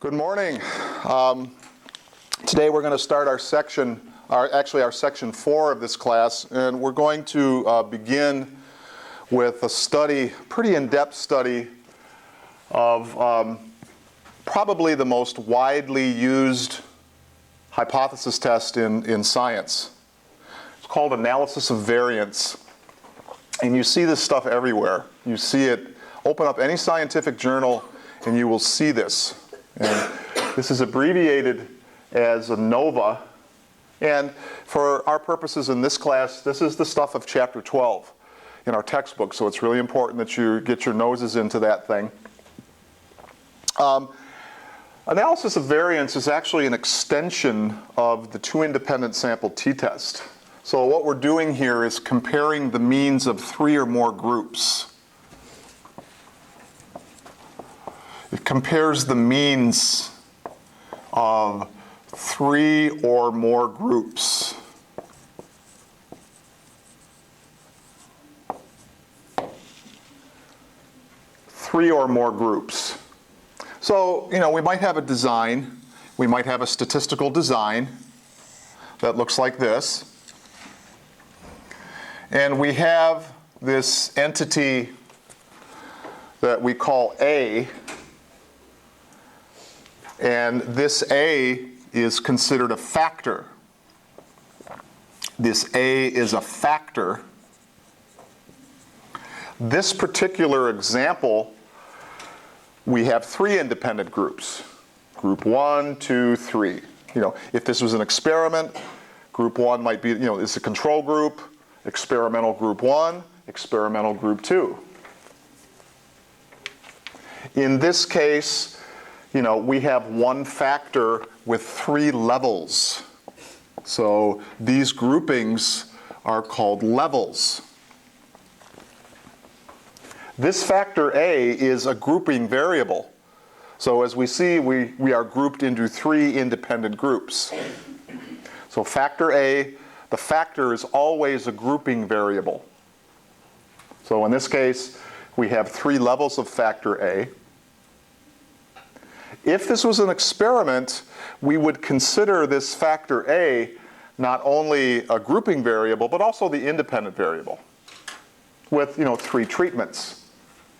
Good morning. Today we're going to start our section, our section 4 of this class, and we're going to begin with a study, pretty in-depth study of probably the most widely used hypothesis test in science. It's called analysis of variance. And you see this stuff everywhere. You see it, open up any scientific journal and you will see this. And this is abbreviated as ANOVA. And for our purposes in this class, this is the stuff of chapter 12 in our textbook. So it's really important that you get your noses into that thing. Analysis of variance is actually an extension of the two-independent sample t-test. So what we're doing here is comparing the means of 3 or more groups. It compares the means of 3 or more groups. Three or more groups. So, we might have a design. We might have a statistical design that looks like this. And we have this entity that we call A. And this A is considered a factor. This A is a factor. This particular example, we have 3 independent groups. Group 1, 2, 3. If this was an experiment, group 1 might be, is a control group, experimental group 1, experimental group 2. In this case, we have one factor with 3 levels. So these groupings are called levels. This factor A is a grouping variable. So as we see, we are grouped into 3 independent groups. So factor A, the factor is always a grouping variable. So in this case, we have 3 levels of factor A. If this was an experiment, we would consider this factor A not only a grouping variable, but also the independent variable with 3 treatments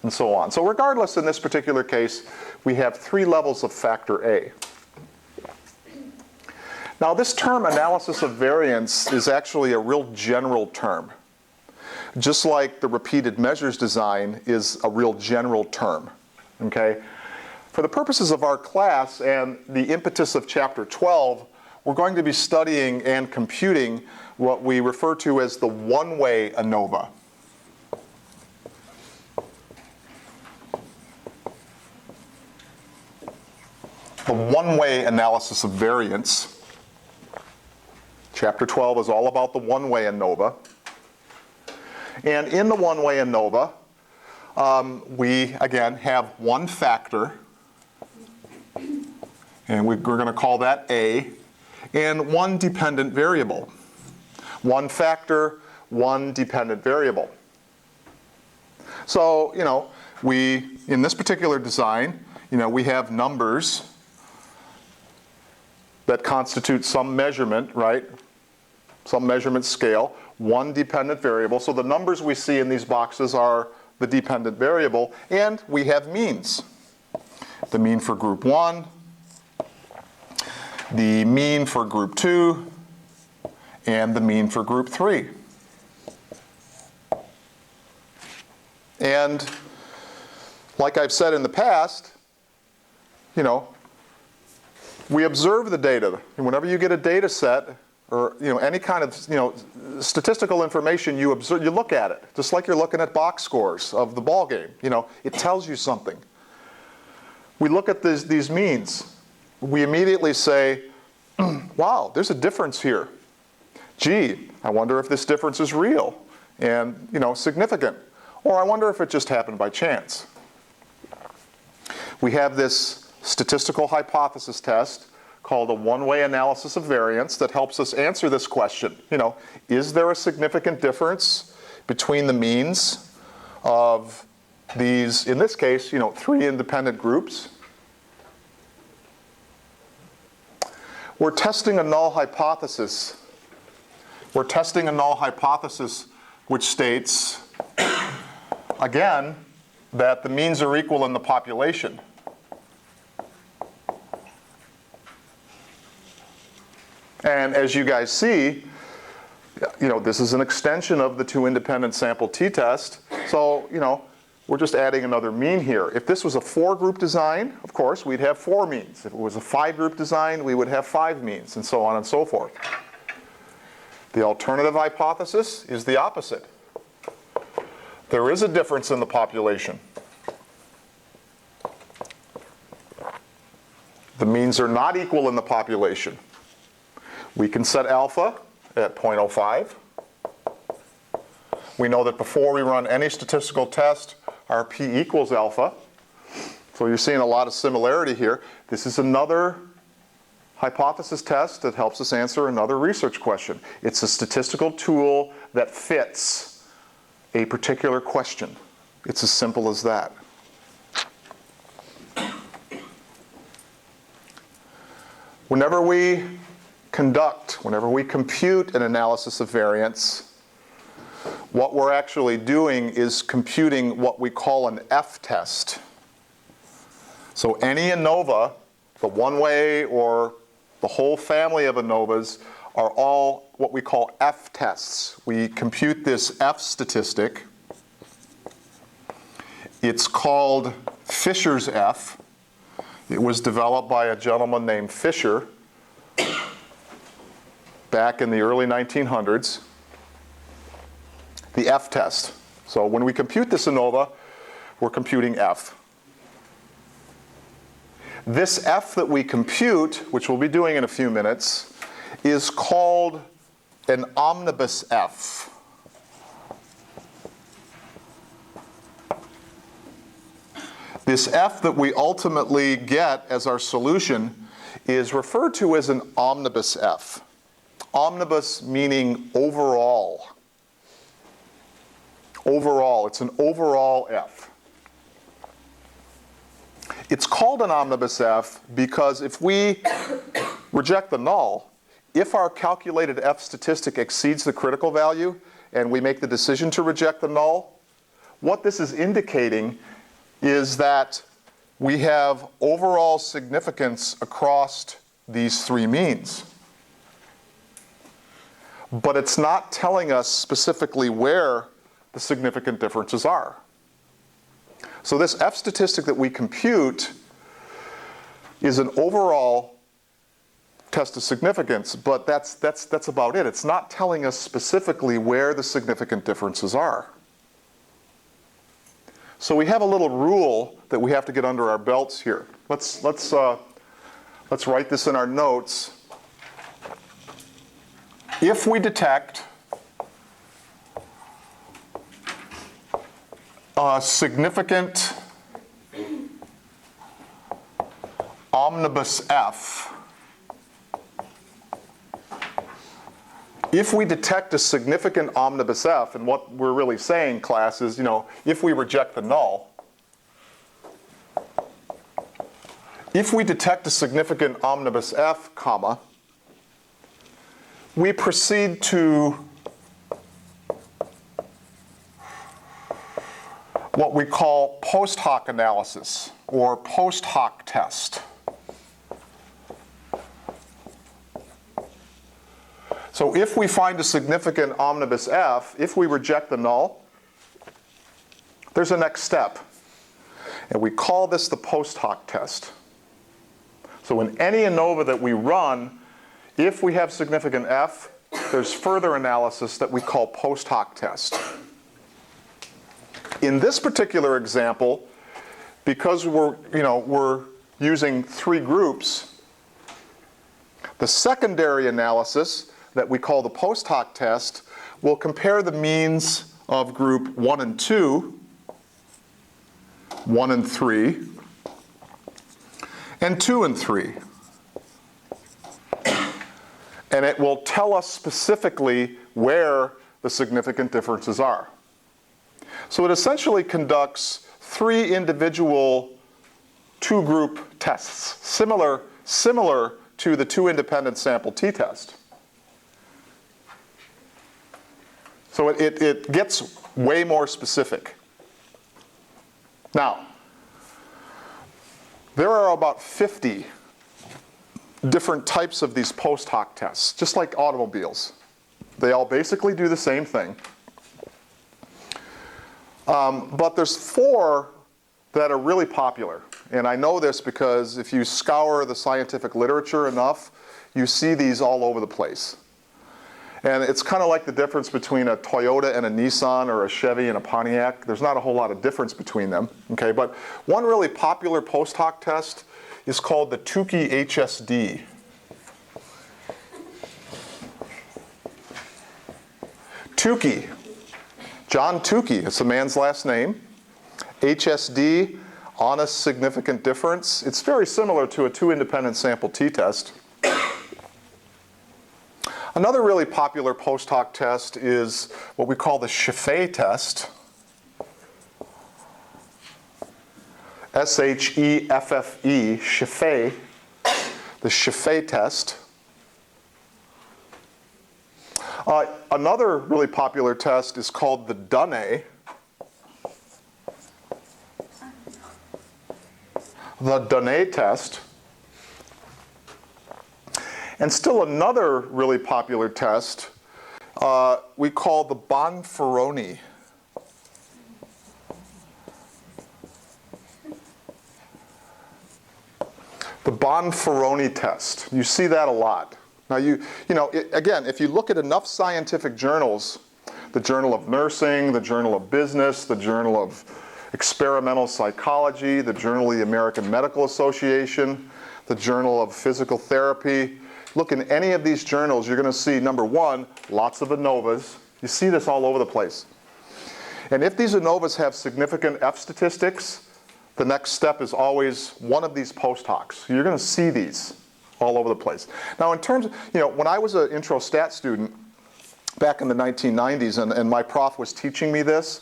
and so on. So regardless, in this particular case, we have 3 levels of factor A. Now this term analysis of variance is actually a real general term. Just like the repeated measures design is a real general term, okay? For the purposes of our class and the impetus of chapter 12, we're going to be studying and computing what we refer to as the Oneway ANOVA. The Oneway analysis of variance. Chapter 12 is all about the Oneway ANOVA. And in the Oneway ANOVA, we, again, have one factor. And we're going to call that A, and one dependent variable. One factor, one dependent variable. So, in this particular design, we have numbers that constitute some measurement, right? Some measurement scale, one dependent variable. So the numbers we see in these boxes are the dependent variable, and we have means. The mean for group 1, the mean for group 2, and the mean for group 3. And like I've said in the past, we observe the data. And whenever you get a data set or any kind of statistical information, you observe, you look at it, just like you're looking at box scores of the ball game. It tells you something. We look at these means. We immediately say, wow, there's a difference here. Gee, I wonder if this difference is real and, significant. Or I wonder if it just happened by chance. We have this statistical hypothesis test called a Oneway analysis of variance that helps us answer this question. Is there a significant difference between the means of these, in this case, 3 independent groups? we're testing a null hypothesis. We're testing a null hypothesis which states, again, that the means are equal in the population. And as you guys see, this is an extension of the two independent sample t-test. So, we're just adding another mean here. If this was a 4-group design, of course, we'd have 4 means. If it was a 5-group design, we would have 5 means, and so on and so forth. The alternative hypothesis is the opposite. There is a difference in the population. The means are not equal in the population. We can set alpha at 0.05. We know that before we run any statistical test, our p equals alpha. So you're seeing a lot of similarity here. This is another hypothesis test that helps us answer another research question. It's a statistical tool that fits a particular question. It's as simple as that. Whenever we compute an analysis of variance, what we're actually doing is computing what we call an Ftest. So any ANOVA, the Oneway or the whole family of ANOVAs, are all what we call Ftests. We compute this F statistic. It's called Fisher's F. It was developed by a gentleman named Fisher back in the early 1900s. The Ftest. So when we compute this ANOVA, we're computing F. This F that we compute, which we'll be doing in a few minutes, is called an Omnibus F. This F that we ultimately get as our solution is referred to as an Omnibus F. Omnibus meaning overall. Overall, it's an overall F. It's called an Omnibus F because if we reject the null, if our calculated F statistic exceeds the critical value and we make the decision to reject the null, what this is indicating is that we have overall significance across these 3 means. But it's not telling us specifically where the significant differences are. So this F statistic that we compute is an overall test of significance, but that's about it. It's not telling us specifically where the significant differences are. So we have a little rule that we have to get under our belts here. Let's write this in our notes. If we detect a significant Omnibus F, if we detect a significant Omnibus F, and what we're really saying, class, is, if we reject the null, if we detect a significant Omnibus F, comma, we proceed to what we call Posthoc Analysis or Posthoc Test. So if we find a significant Omnibus F, if we reject the null, there's a next step. And we call this the Posthoc test. So in any ANOVA that we run, if we have significant F, there's further analysis that we call Posthoc test. In this particular example, because we're using 3 groups, the secondary analysis that we call the Posthoc test will compare the means of group 1 and 2, 1 and 3, and 2 and 3. And it will tell us specifically where the significant differences are. So it essentially conducts 3 individual 2-group tests, similar to the two independent sample t-test. So it gets way more specific. Now, there are about 50 different types of these post hoc tests, just like automobiles. They all basically do the same thing. But there's 4 that are really popular. And I know this because if you scour the scientific literature enough, you see these all over the place. And it's kind of like the difference between a Toyota and a Nissan or a Chevy and a Pontiac. There's not a whole lot of difference between them. Okay, but one really popular post hoc test is called the Tukey HSD. Tukey, John Tukey, it's a man's last name. HSD, honest significant difference. It's very similar to a two independent sample t-test. Another really popular post hoc test is what we call the Sheffe test. S-H-E-F-F-E, Sheffe, the Sheffe test. Another really popular test is called the Dunne. The Dunne test. And still another really popular test we call the Bonferroni. The Bonferroni test. You see that a lot. Now again, if you look at enough scientific journals, the Journal of Nursing, the Journal of Business, the Journal of Experimental Psychology, the Journal of the American Medical Association, the Journal of Physical Therapy, look in any of these journals, you're going to see, number one, lots of ANOVAs. You see this all over the place. And if these ANOVAs have significant F statistics, the next step is always one of these post hocs. You're going to see these all over the place. Now in terms of, when I was an intro stat student back in the 1990s and my prof was teaching me this,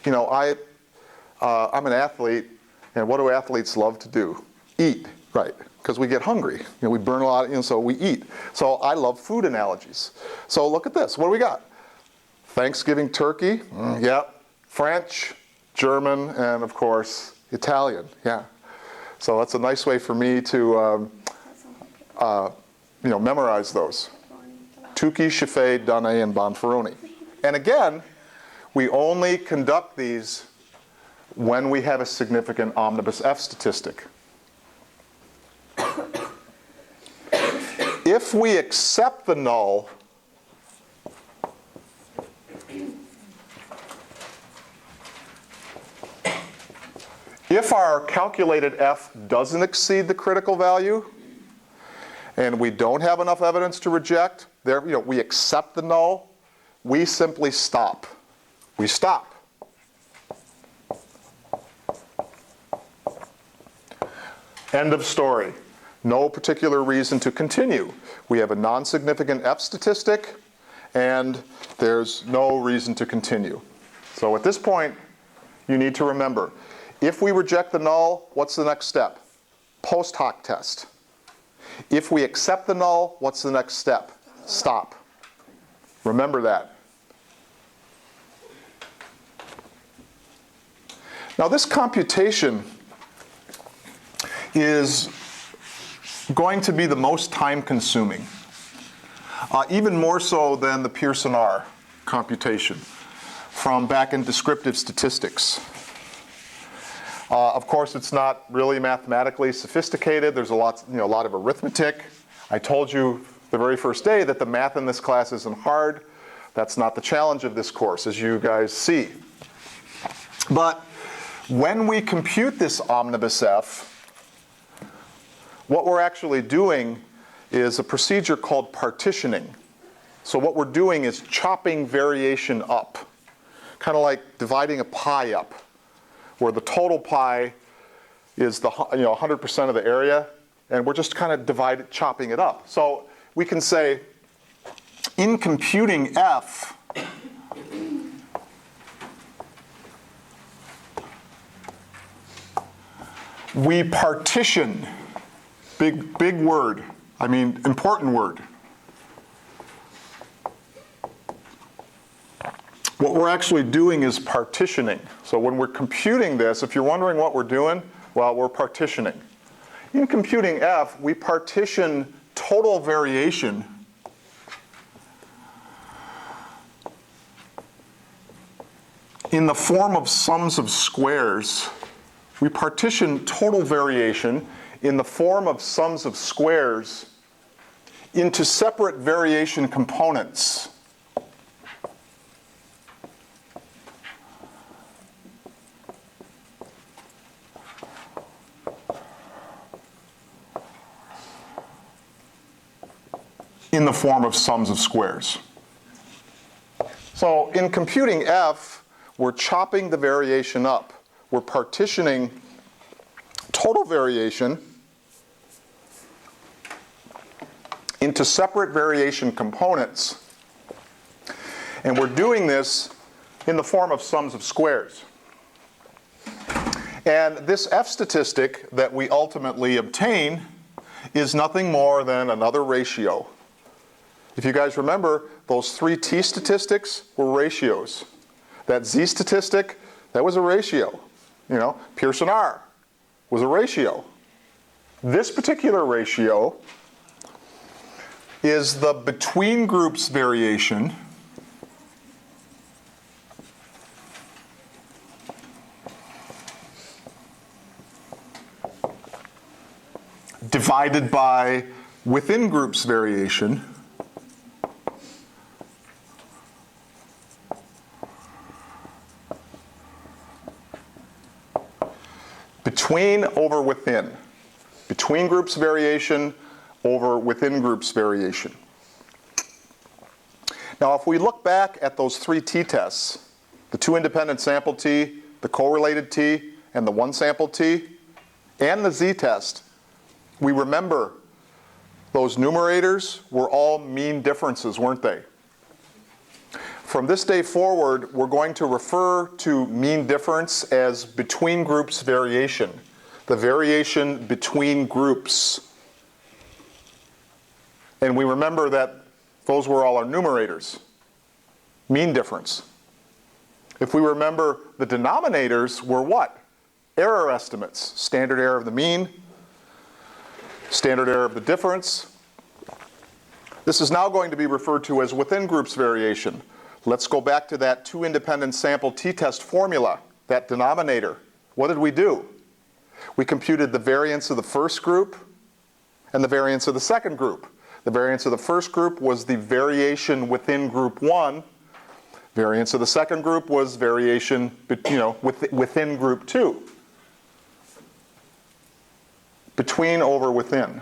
I'm an athlete, and what do athletes love to do? Eat, right? Because we get hungry. We burn a lot, so we eat. So I love food analogies. So look at this. What do we got? Thanksgiving turkey, yeah. French, German, and of course, Italian, yeah. So that's a nice way for me to memorize those. Tukey, Sheffe, Dunne, and Bonferroni. And again, we only conduct these when we have a significant omnibus F statistic. If we accept the null, if our calculated F doesn't exceed the critical value, and we don't have enough evidence to reject, we accept the null, we simply stop. We stop. End of story. No particular reason to continue. We have a non-significant F statistic, and there's no reason to continue. So at this point, you need to remember, if we reject the null, what's the next step? Post hoc test. If we accept the null, what's the next step? Stop. Remember that. Now this computation is going to be the most time consuming, even more so than the Pearson R computation from back in descriptive statistics. Of course, it's not really mathematically sophisticated. There's a lot of arithmetic. I told you the very first day that the math in this class isn't hard. That's not the challenge of this course, as you guys see. But when we compute this omnibus F, what we're actually doing is a procedure called partitioning. So what we're doing is chopping variation up, kind of like dividing a pie up, where the total pie is the 100% of the area, and we're just kind of chopping it up. So we can say, in computing F, we partition, big word, I mean, important word. What we're actually doing is partitioning. So when we're computing this, if you're wondering what we're doing, well, we're partitioning. In computing F, we partition total variation in the form of sums of squares. We partition total variation in the form of sums of squares into separate variation components. In the form of sums of squares. So in computing F, we're chopping the variation up. We're partitioning total variation into separate variation components. And we're doing this in the form of sums of squares. And this F statistic that we ultimately obtain is nothing more than another ratio. If you guys remember, those three T statistics were ratios. That Z statistic, that was a ratio. You know, Pearson R was a ratio. This particular ratio is the between groups variation divided by within groups variation between over within. Between groups variation over within groups variation. Now if we look back at those three t-tests, the two independent sample t, the correlated t, and the one sample t, and the z-test, we remember those numerators were all mean differences, weren't they? From this day forward, we're going to refer to mean difference as between groups variation, the variation between groups. And we remember that those were all our numerators, mean difference. If we remember, the denominators were what? Error estimates, standard error of the mean, standard error of the difference. This is now going to be referred to as within groups variation. Let's go back to that two independent sample t-test formula, that denominator. What did we do? We computed the variance of the first group and the variance of the second group. The variance of the first group was the variation within group 1. Variance of the second group was variation within group 2. Between over within.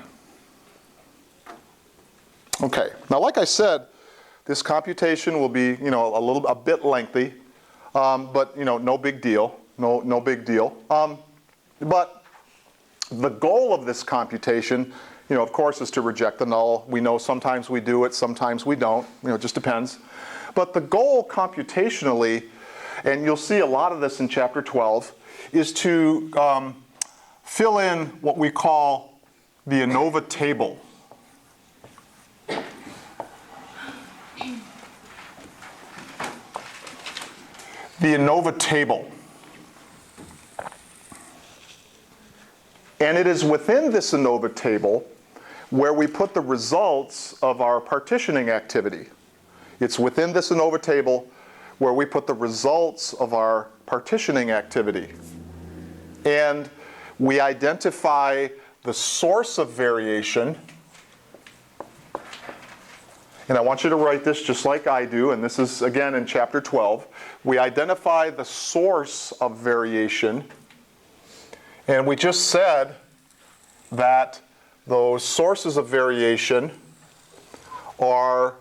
Okay, now like I said, this computation will be, a bit lengthy, but no big deal, no big deal. But the goal of this computation, of course, is to reject the null. We know sometimes we do it, sometimes we don't. It just depends. But the goal computationally, and you'll see a lot of this in chapter 12, is to fill in what we call the ANOVA table. The ANOVA table. And it is within this ANOVA table where we put the results of our partitioning activity. It's within this ANOVA table where we put the results of our partitioning activity. And we identify the source of variation. And I want you to write this just like I do, and this is again in chapter 12. We identify the source of variation, and we just said that those sources of variation are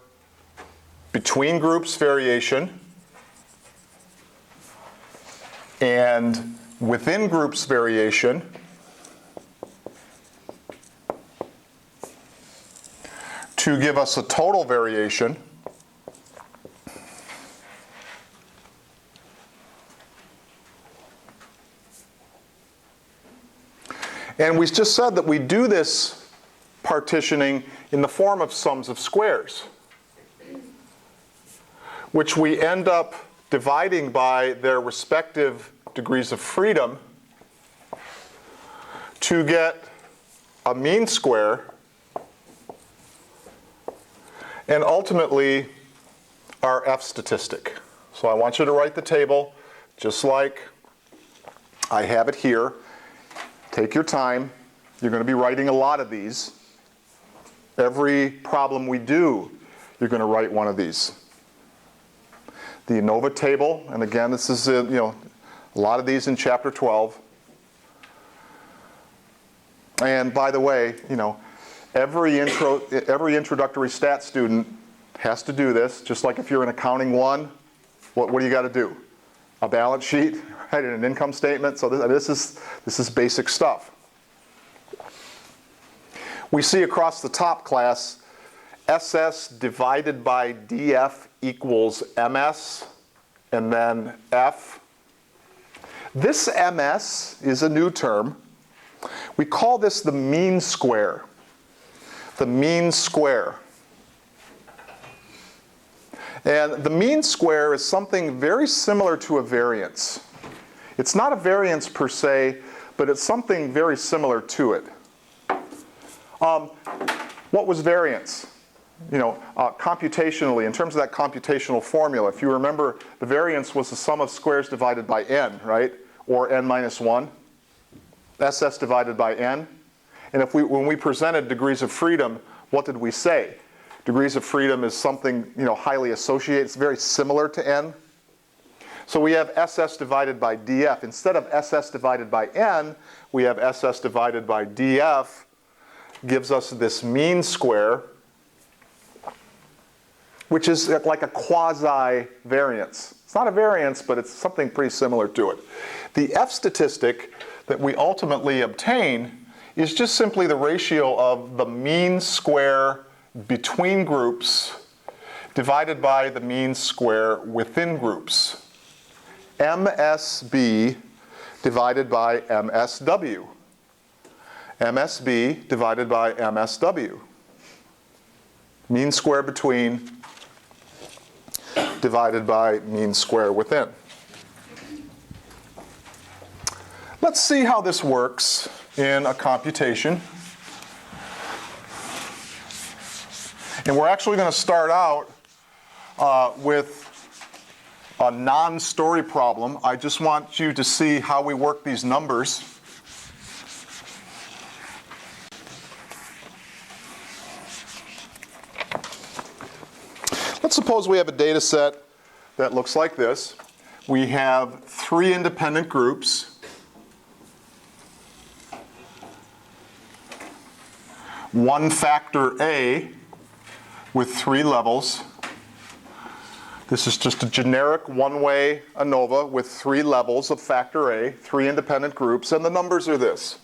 between groups variation and within groups variation to give us a total variation. And we just said that we do this partitioning in the form of sums of squares, which we end up dividing by their respective degrees of freedom to get a mean square and ultimately our F statistic. So I want you to write the table just like I have it here. Take your time. You're going to be writing a lot of these. Every problem we do, you're going to write one of these. The ANOVA table, and again, this is a lot of these in chapter 12. And by the way, every introductory stat student has to do this. Just like if you're in accounting 1, what do you got to do? A balance sheet, right, and an income statement. So this is basic stuff. We see across the top class, SS divided by DF equals MS, and then F. This MS is a new term. We call this the mean square. The mean square. And the mean square is something very similar to a variance. It's not a variance per se, but it's something very similar to it. What was variance? Computationally, in terms of that computational formula, if you remember, the variance was the sum of squares divided by n, right? Or n minus 1. SS divided by n. And when we presented degrees of freedom, what did we say? Degrees of freedom is something highly associated. It's very similar to n. So we have SS divided by DF. Instead of SS divided by n, we have SS divided by DF. Gives us this mean square, which is like a quasi-variance. It's not a variance, but it's something pretty similar to it. The F statistic that we ultimately obtain is just simply the ratio of the mean square between groups divided by the mean square within groups. MSB divided by MSW. MSB divided by MSW. Mean square between divided by mean square within. Let's see how this works in a computation. And we're actually going to start out with a non-story problem. I just want you to see how we work these numbers. Let's suppose we have a data set that looks like this. We have 3 independent groups. One factor A with 3 levels. This is just a generic Oneway ANOVA with 3 levels of factor A, 3 independent groups, and the numbers are this.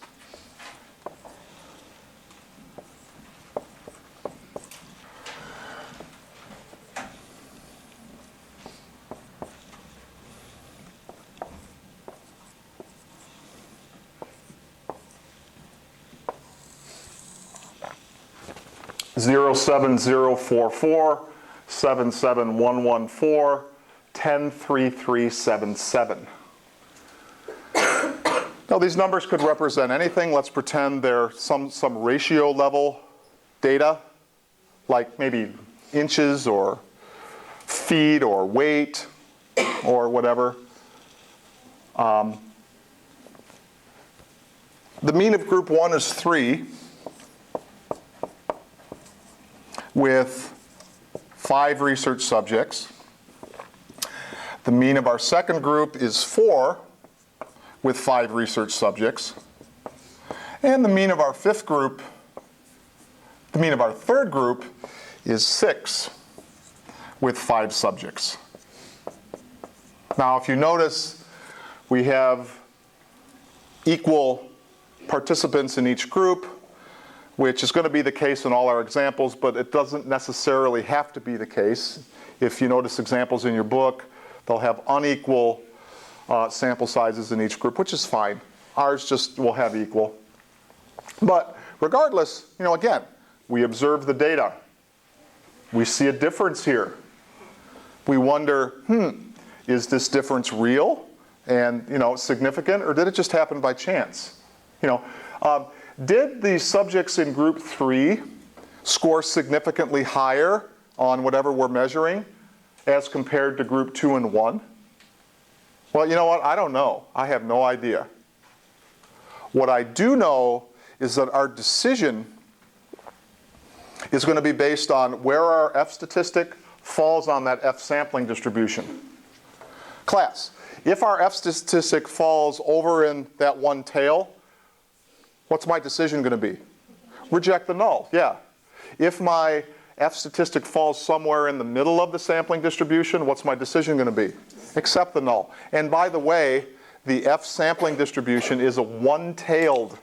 Zero 7 0 4 4, 7 7 1 1 4, 10 3 3 7 7. Now these numbers could represent anything. Let's pretend they're some ratio level data, like maybe inches or feet or weight or whatever. The mean of group 1 is 3. With 5 research subjects. The mean of our second group is 4 with 5 research subjects. And the mean of our third group is 6 with 5 subjects. Now, if you notice, we have equal participants in each group, which is going to be the case in all our examples, but it doesn't necessarily have to be the case. If you notice examples in your book, they'll have unequal sample sizes in each group, which is fine. Ours just will have equal. But Regardless, again, we observe the data. We see a difference here. We wonder, is this difference real and significant, or did it just happen by chance? Did the subjects in group 3 score significantly higher on whatever we're measuring as compared to group 2 and 1? Well, you know what? I don't know. I have no idea. What I do know is that our decision is going to be based on where our F statistic falls on that F sampling distribution. Class, if our F statistic falls over in that one tail, what's my decision going to be? Reject the null, yeah. If my F statistic falls somewhere in the middle of the sampling distribution, what's my decision going to be? Accept the null. And by the way, the F sampling distribution is a one-tailed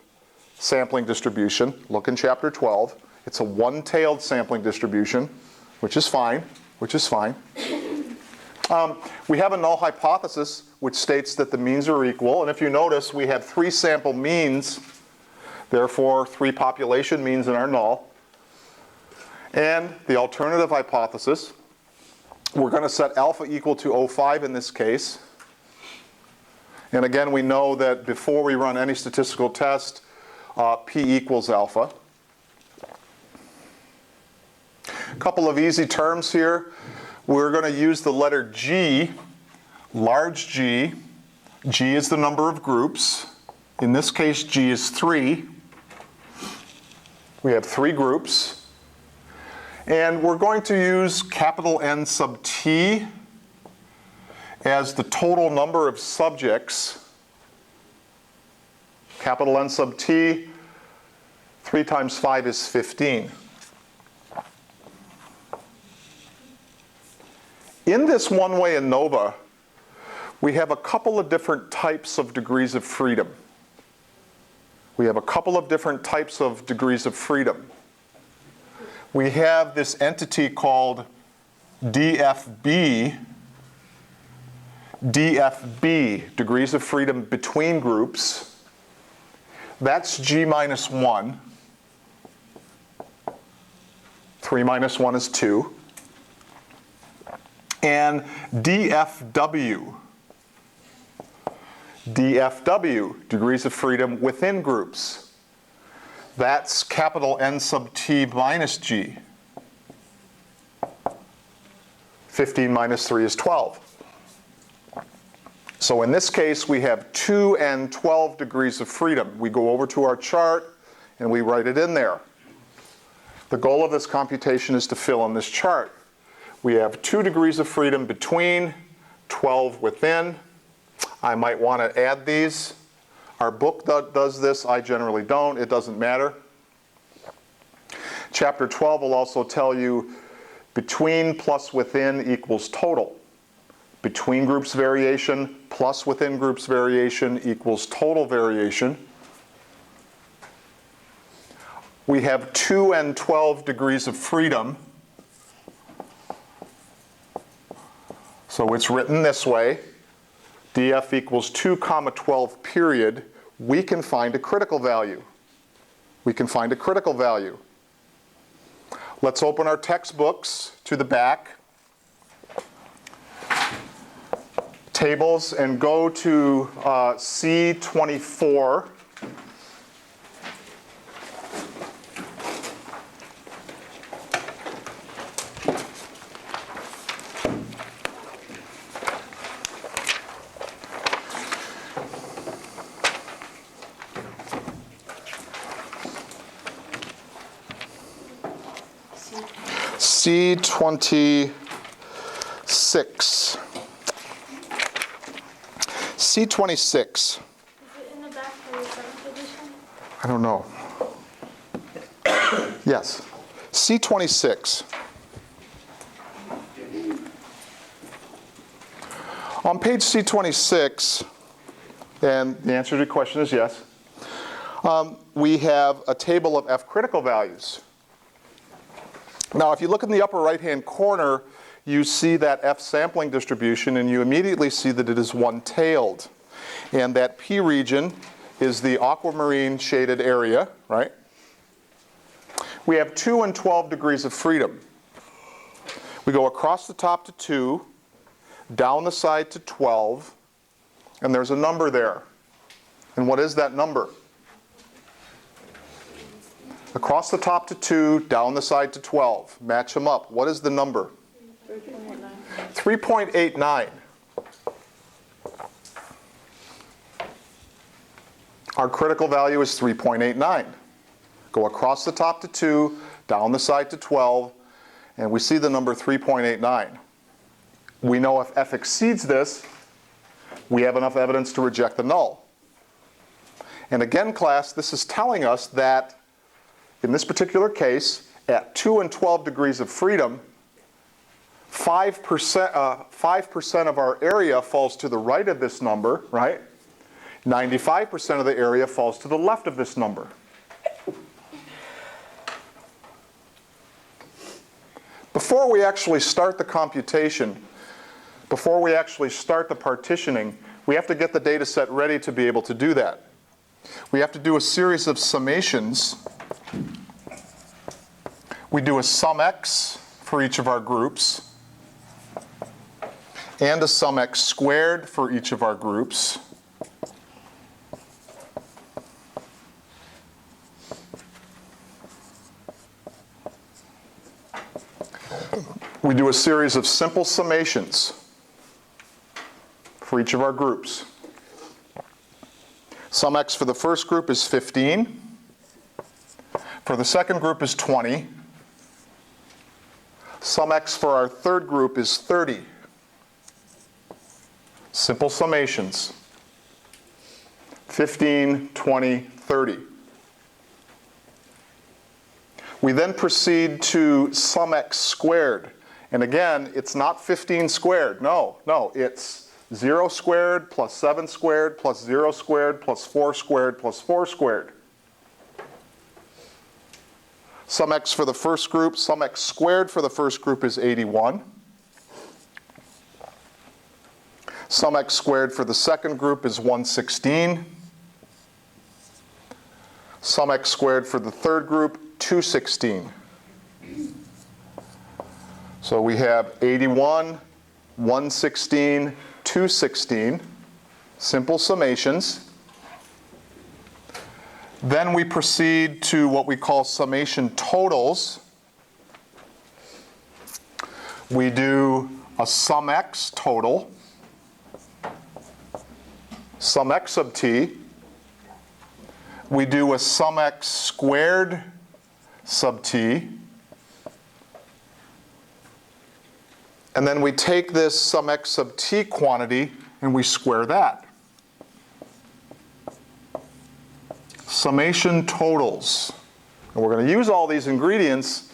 sampling distribution. Look in chapter 12. It's a one-tailed sampling distribution, which is fine, We have a null hypothesis which states that the means are equal. And if you notice, we have 3 sample means, therefore 3 population means in our null. And the alternative hypothesis, we're going to set alpha equal to 0.5 in this case. And again, we know that before we run any statistical test, p equals alpha. A couple of easy terms here. We're going to use the letter G, large G. G is the number of groups. In this case, G is 3. We have 3 groups. And we're going to use capital N sub t as the total number of subjects. Capital N sub t, 3 times 5 is 15. In this one-way ANOVA, we have a couple of different types of degrees of freedom. We have a couple of different types of degrees of freedom. We have this entity called DFB. DFB, degrees of freedom between groups. That's G minus 1. 3 minus 1 is 2. And DFW. DFW, degrees of freedom within groups. That's capital N sub t minus g. 15 minus 3 is 12. So in this case, we have 2 and 12 degrees of freedom. We go over to our chart and we write it in there. The goal of this computation is to fill in this chart. We have 2 degrees of freedom between, 12 within. I might want to add these. Our book does this. I generally don't. It doesn't matter. Chapter 12 will also tell you between plus within equals total. Between groups variation plus within groups variation equals total variation. We have 2 and 12 degrees of freedom. So it's written this way. df equals 2 comma 12 period. We can find a critical value. We can find a critical value. Let's open our textbooks to the back. Tables and go to C24. C26. C26. Is it in the back for the 7th edition? I don't know. Yes. C26. On page C26, and the answer to your question is yes, we have a table of F critical values. Now, if you look in the upper right-hand corner, you see that F sampling distribution, and you immediately see that it is one-tailed. And that P region is the aquamarine shaded area, right? We have 2 and 12 degrees of freedom. We go across the top to 2, down the side to 12, and there's a number there. And what is that number? Across the top to 2, down the side to 12. Match them up. What is the number? 3.89. Our critical value is 3.89. Go across the top to 2, down the side to 12, and we see the number 3.89. We know if f exceeds this, we have enough evidence to reject the null. And again, class, this is telling us that in this particular case, at 2 and 12 degrees of freedom, 5% of our area falls to the right of this number, right? 95% of the area falls to the left of this number. Before we actually start the computation, before we actually start the partitioning, we have to get the data set ready to be able to do that. We have to do a series of summations. We do a sum x for each of our groups, and a sum x squared for each of our groups. We do a series of simple summations for each of our groups. Sum x for the first group is 15. For the second group is 20. Sum x for our third group is 30. Simple summations. 15, 20, 30. We then proceed to sum x squared. And again, it's not 15 squared. No, it's 0 squared plus 7 squared plus 0 squared plus 4 squared plus 4 squared. Sum x for the first group, sum x squared for the first group is 81. Sum x squared for the second group is 116. Sum x squared for the third group, 216. So we have 81, 116, 216, simple summations. Then we proceed to what we call summation totals. We do a sum x total, sum x sub t. We do a sum x squared sub t. And then we take this sum x sub t quantity and we square that. Summation totals. And we're going to use all these ingredients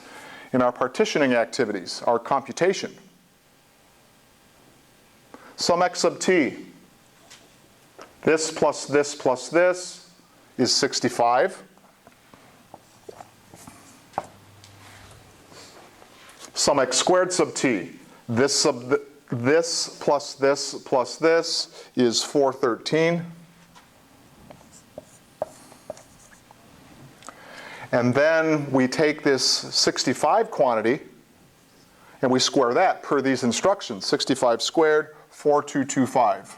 in our partitioning activities, our computation. Sum x sub t. This plus this plus this is 65. Sum x squared sub t. This plus this plus this is 413. And then we take this 65 quantity and we square that per these instructions. 65 squared, 4225.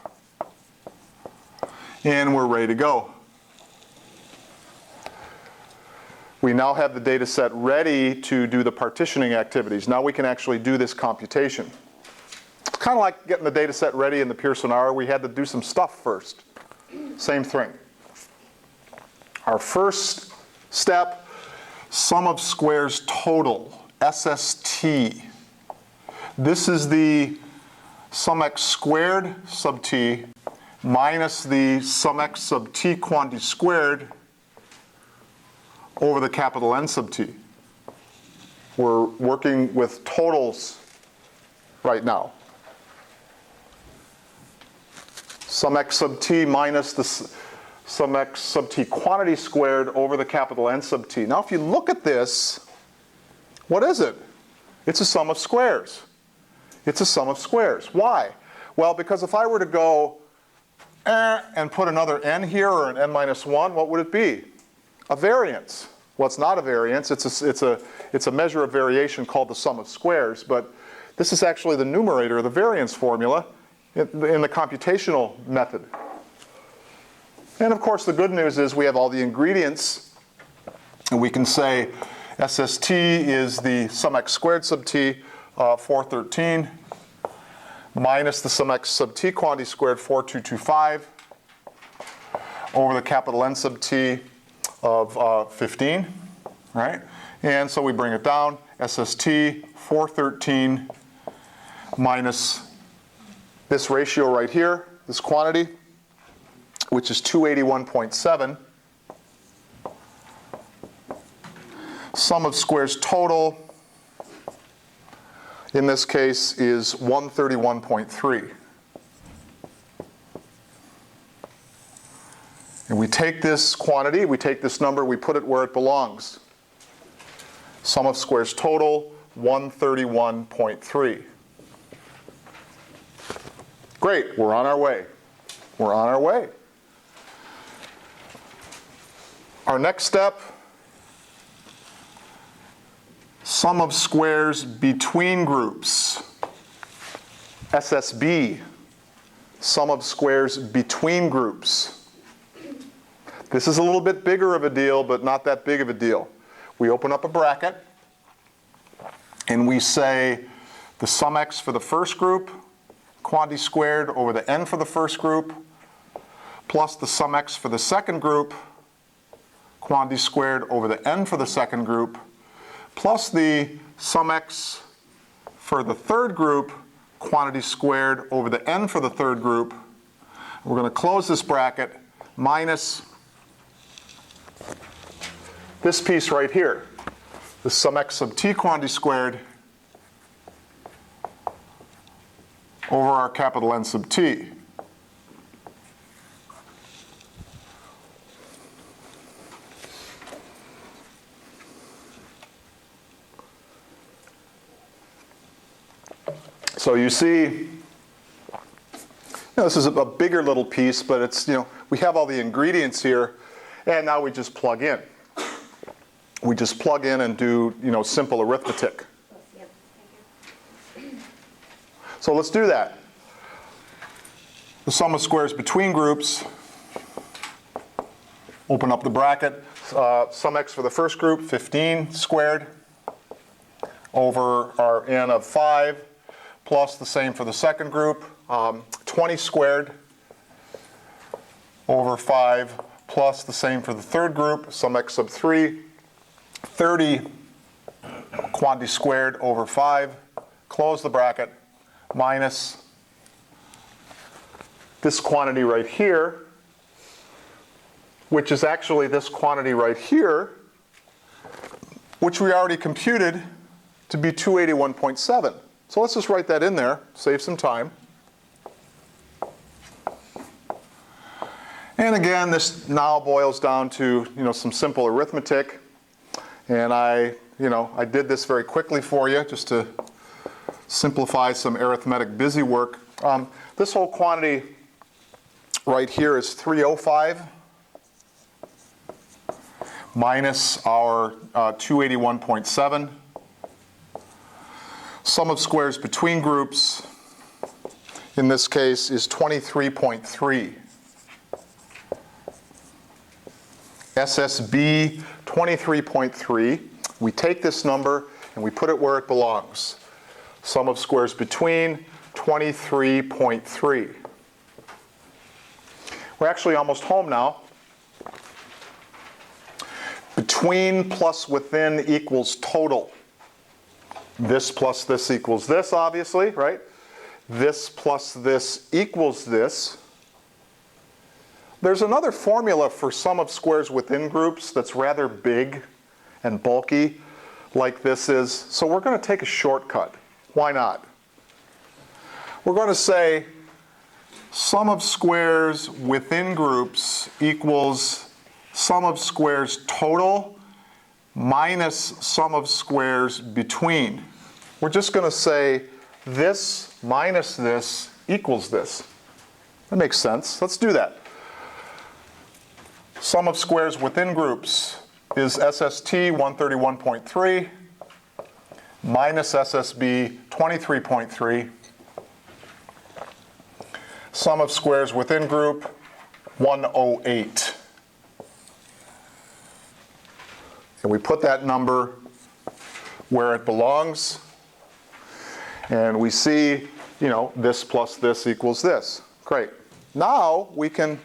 And we're ready to go. We now have the data set ready to do the partitioning activities. Now we can actually do this computation. It's kind of like getting the data set ready in the Pearson R. We had to do some stuff first. Same thing. Our first step, sum of squares total, SST. This is the sum x squared sub t minus the sum x sub t quantity squared over the capital N sub t. We're working with totals right now. Sum x sub t minus the sum x sub t quantity squared over the capital N sub t. Now if you look at this, what is it? It's a sum of squares. It's a sum of squares. Why? Well, because if I were to go and put another n here or an n minus 1, what would it be? A variance. Well, it's not a variance. It's a measure of variation called the sum of squares. But this is actually the numerator of the variance formula in the computational method. And of course, the good news is we have all the ingredients. And we can say SST is the sum x squared sub t, 413, minus the sum x sub t quantity squared, 4225, over the capital N sub t of 15, right? And so we bring it down, SST 413 minus this ratio right here, this quantity, which is 281.7. Sum of squares total, in this case, is 131.3. And we take this quantity, we take this number, we put it where it belongs. Sum of squares total, 131.3. Great, we're on our way. We're on our way. Our next step, sum of squares between groups. SSB, sum of squares between groups. This is a little bit bigger of a deal, but not that big of a deal. We open up a bracket, and we say the sum x for the first group, quantity squared over the n for the first group, plus the sum x for the second group, quantity squared over the n for the second group, plus the sum x for the third group, quantity squared over the n for the third group. We're going to close this bracket, minus this piece right here, the sum x sub t quantity squared over our capital N sub t. So you see, this is a bigger little piece, but it's, we have all the ingredients here, and now we just plug in. We just plug in and do, simple arithmetic. Yep. Thank you. So let's do that. The sum of squares between groups. Open up the bracket. Sum x for the first group, 15 squared, over our n of 5, plus the same for the second group, 20 squared, over 5, plus the same for the third group, sum x sub 3, 30 quantity squared over 5, close the bracket, minus this quantity right here, which is actually this quantity right here, which we already computed to be 281.7. So let's just write that in there, save some time. And again, this now boils down to, some simple arithmetic. And I did this very quickly for you just to simplify some arithmetic busy work. This whole quantity right here is 305 minus our 281.7. Sum of squares between groups, in this case, is 23.3. SSB 23.3. We take this number and we put it where it belongs. Sum of squares between 23.3. We're actually almost home now. Between plus within equals total. This plus this equals this, obviously, right? This plus this equals this. There's another formula for sum of squares within groups that's rather big and bulky, like this is. So we're going to take a shortcut. Why not? We're going to say sum of squares within groups equals sum of squares total minus sum of squares between. We're just going to say this minus this equals this. That makes sense. Let's do that. Sum of squares within groups is SST 131.3 minus SSB 23.3. Sum of squares within group 108. And we put that number where it belongs. And we see, this plus this equals this. Great. Now we can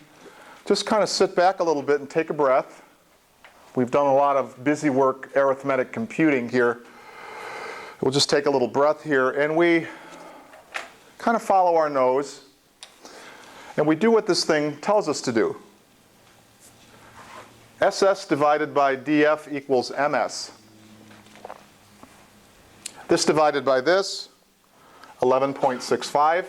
just kind of sit back a little bit and take a breath. We've done a lot of busy work, arithmetic computing here. We'll just take a little breath here, and we kind of follow our nose. And we do what this thing tells us to do. SS divided by DF equals MS. This divided by this, 11.65.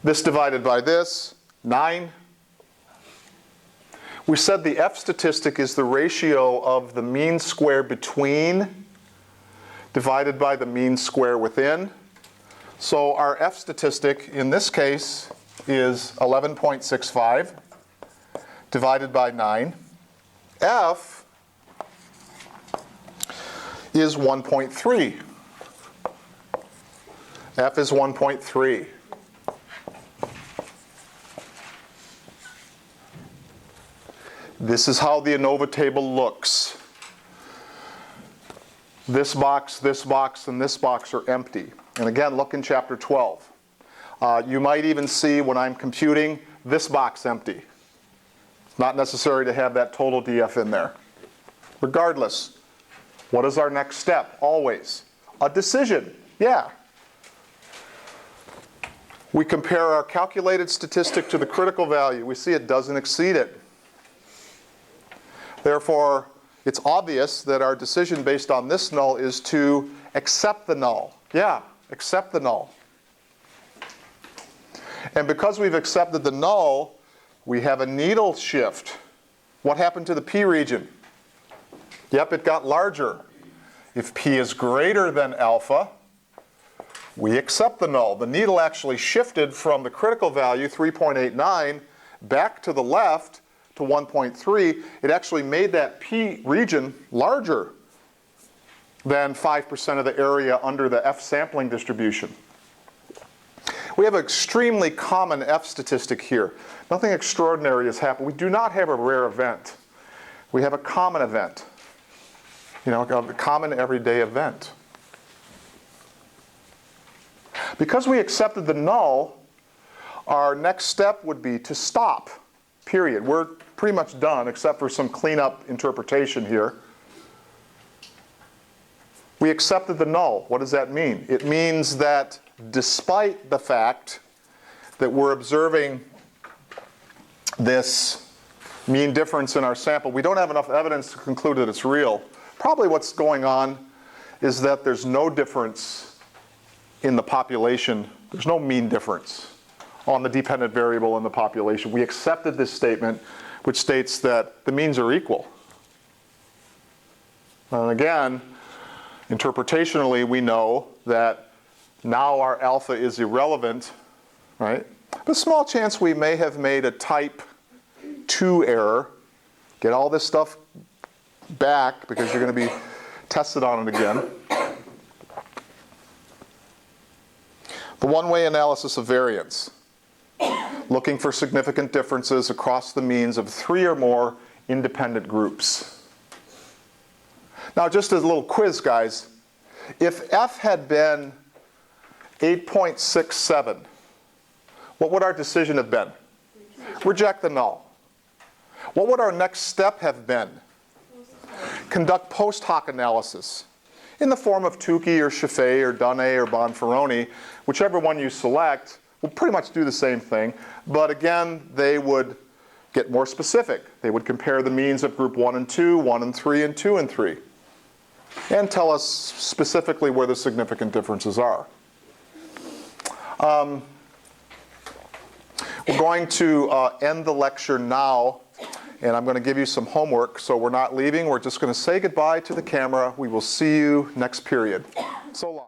This divided by this, 9. We said the F statistic is the ratio of the mean square between divided by the mean square within. So our F statistic in this case is 11.65 divided by 9. F is 1.3. F is 1.3. This is how the ANOVA table looks. This box, and this box are empty. And again, look in chapter 12. You might even see when I'm computing this box empty. It's not necessary to have that total DF in there. Regardless, what is our next step? Always a decision. Yeah. We compare our calculated statistic to the critical value. We see it doesn't exceed it. Therefore, it's obvious that our decision based on this null is to accept the null. Yeah, accept the null. And because we've accepted the null, we have a needle shift. What happened to the P region? Yep, it got larger. If P is greater than alpha, we accept the null. The needle actually shifted from the critical value, 3.89, back to the left to 1.3. It actually made that P region larger than 5% of the area under the F sampling distribution. We have an extremely common F statistic here. Nothing extraordinary has happened. We do not have a rare event. We have a common event. A common everyday event. Because we accepted the null, our next step would be to stop, period. We're pretty much done, except for some cleanup interpretation here. We accepted the null. What does that mean? It means that despite the fact that we're observing this mean difference in our sample, we don't have enough evidence to conclude that it's real. Probably what's going on is that there's no difference in the population. There's no mean difference on the dependent variable in the population. We accepted this statement, which states that the means are equal. And again, interpretationally, we know that now our alpha is irrelevant, right? But small chance we may have made a type 2 error. Get all this stuff back because you're going to be tested on it again. The one-way analysis of variance. Looking for significant differences across the means of 3 or more independent groups. Now, just as a little quiz, guys, if F had been 8.67, what would our decision have been? Reject the null. What would our next step have been? Conduct post hoc analysis in the form of Tukey or Chaffee or Dunne or Bonferroni. Whichever one you select will pretty much do the same thing. But again, they would get more specific. They would compare the means of group 1 and 2, 1 and 3, and 2 and 3. And tell us specifically where the significant differences are. We're going to end the lecture now, and I'm going to give you some homework. So we're not leaving. We're just going to say goodbye to the camera. We will see you next period. So long.